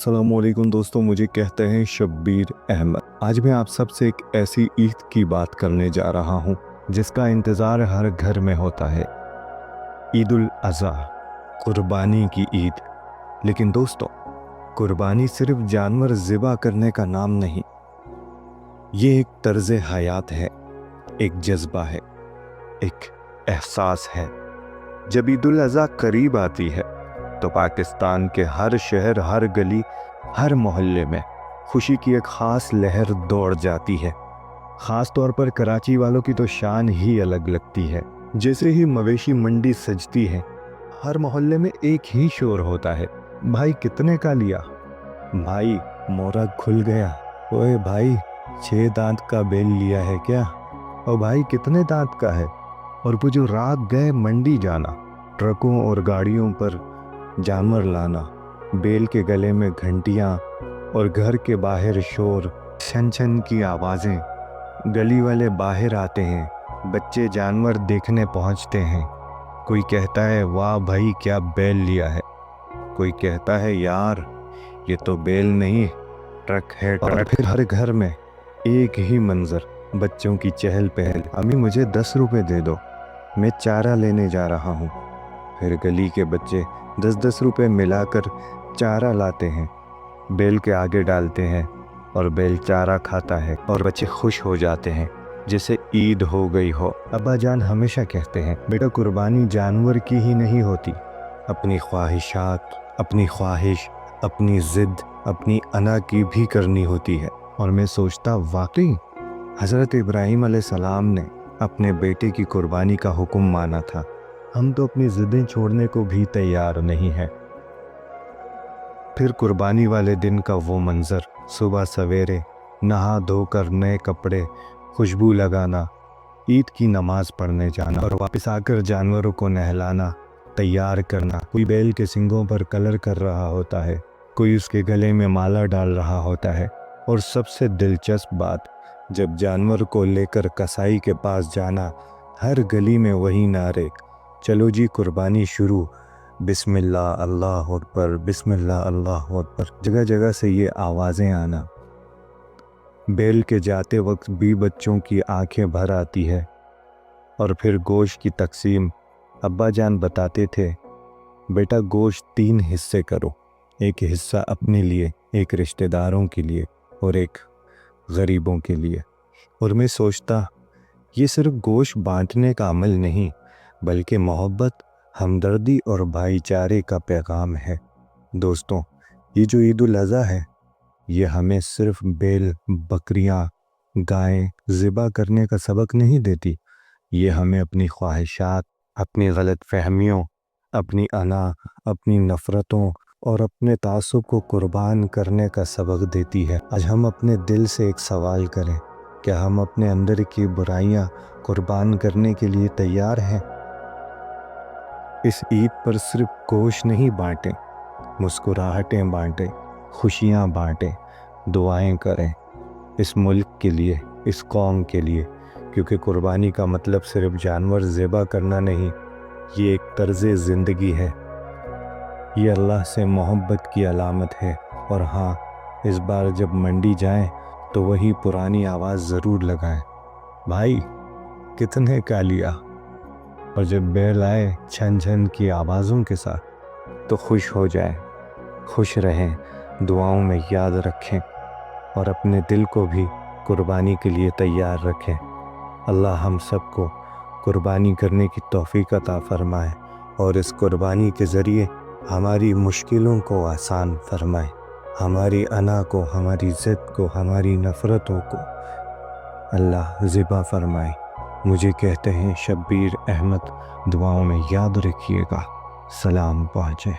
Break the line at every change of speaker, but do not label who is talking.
अस्सलामुअलैकुम दोस्तों, मुझे कहते हैं शब्बीर अहमद। आज मैं आप सबसे एक ऐसी ईद की बात करने जा रहा हूँ जिसका इंतज़ार हर घर में होता है। ईद उल अज़हा, कुर्बानी की ईद। लेकिन दोस्तों, कुर्बानी सिर्फ जानवर ज़िबा करने का नाम नहीं, ये एक तर्ज़ हयात है, एक जज्बा है, एक एहसास है। जब ईद उल अज़हा करीब आती है तो पाकिस्तान के हर शहर, हर गली, हर मोहल्ले में खुशी की एक ख़ास लहर दौड़ जाती है। ख़ास तौर पर कराची वालों की तो शान ही अलग लगती है। जैसे ही मवेशी मंडी सजती है, हर मोहल्ले में एक ही शोर होता है, भाई कितने का लिया, भाई मोरा खुल गया, ओए भाई 6 दांत का बेल लिया है क्या, और भाई कितने दांत का है। और वो जो रात गए मंडी जाना, ट्रकों और गाड़ियों पर जानवर लाना, बेल के गले में घंटियाँ और घर के बाहर शोर, छन छन की आवाज़ें। गली वाले बाहर आते हैं, बच्चे जानवर देखने पहुँचते हैं। कोई कहता है वाह भाई क्या बेल लिया है, कोई कहता है यार ये तो बेल नहीं ट्रक है ट्रक। और फिर हर घर में एक ही मंजर, बच्चों की चहल पहल, अम्मी मुझे 10 रुपए दे दो, मैं चारा लेने जा रहा हूँ। फिर गली के बच्चे 10-10 रुपए मिलाकर चारा लाते हैं, बेल के आगे डालते हैं और बेल चारा खाता है और बच्चे खुश हो जाते हैं जैसे ईद हो गई हो। अब्बा जान हमेशा कहते हैं बेटा कुर्बानी जानवर की ही नहीं होती, अपनी ख्वाहिशात, अपनी ख्वाहिश, अपनी ज़िद, अपनी अना की भी करनी होती है। और मैं सोचता वाकई हज़रत इब्राहीम अलैहिस्सलाम ने अपने बेटे की कुर्बानी का हुक्म माना था। हम तो अपनी ज़िद्दें छोड़ने को भी तैयार नहीं हैं। फिर कुर्बानी वाले दिन का वो मंज़र, सुबह सवेरे नहा धोकर नए कपड़े, खुशबू लगाना, ईद की नमाज़ पढ़ने जाना और वापस आकर जानवरों को नहलाना, तैयार करना। कोई बैल के सींगों पर कलर कर रहा होता है, कोई उसके गले में माला डाल रहा होता है। और सबसे दिलचस्प बात, जब जानवर को लेकर कसाई के पास जाना, हर गली में वही नारे, चलो जी कुर्बानी शुरू, बिस्मिल्लाह अल्लाह अकबर, बिस्मिल्लाह अल्लाह अकबर। जगह जगह से ये आवाज़ें आना, बैल के जाते वक्त भी बच्चों की आंखें भर आती है। और फिर गोश्त की तकसीम, अब्बा जान बताते थे बेटा गोश्त 3 हिस्से करो, एक हिस्सा अपने लिए, एक रिश्तेदारों के लिए और एक गरीबों के लिए। और मैं सोचता ये सिर्फ गोश्त बांटने का अमल नहीं, बल्कि मोहब्बत, हमदर्दी और भाईचारे का पैगाम है। दोस्तों, ये जो ईद उल अज़हा है, ये हमें सिर्फ बैल, बकरियां, गायें ज़िबा करने का सबक नहीं देती, ये हमें अपनी ख्वाहिशात, अपनी गलत फहमियों, अपनी अना, अपनी नफ़रतों और अपने तासुब को कुर्बान करने का सबक देती है। आज हम अपने दिल से एक सवाल करें, क्या हम अपने अंदर की बुराइयां कुर्बान करने के लिए तैयार हैं? इस ईद पर सिर्फ गोश्त नहीं बांटें, मुस्कुराहटें बांटें, खुशियाँ बांटें, दुआएं करें इस मुल्क के लिए, इस कौम के लिए। क्योंकि कुर्बानी का मतलब सिर्फ जानवर ज़िबा करना नहीं, ये एक तर्ज़ ज़िंदगी है, ये अल्लाह से मोहब्बत की अलामत है। और हाँ, इस बार जब मंडी जाएं तो वही पुरानी आवाज़ ज़रूर लगाएं, भाई कितने का लिया। और जब बैल आए छन छन की आवाज़ों के साथ तो खुश हो जाएं, खुश रहें, दुआओं में याद रखें और अपने दिल को भी कुर्बानी के लिए तैयार रखें। अल्लाह हम सबको कुर्बानी करने की तौफीक अता फरमाए और इस कुर्बानी के ज़रिए हमारी मुश्किलों को आसान फरमाए, हमारी अना को, हमारी ज़िद को, हमारी नफ़रतों को अल्लाह ज़िबा फरमाए। मुझे कहते हैं शब्बीर अहमद, दुआओं में याद रखिएगा। सलाम पहुँचे।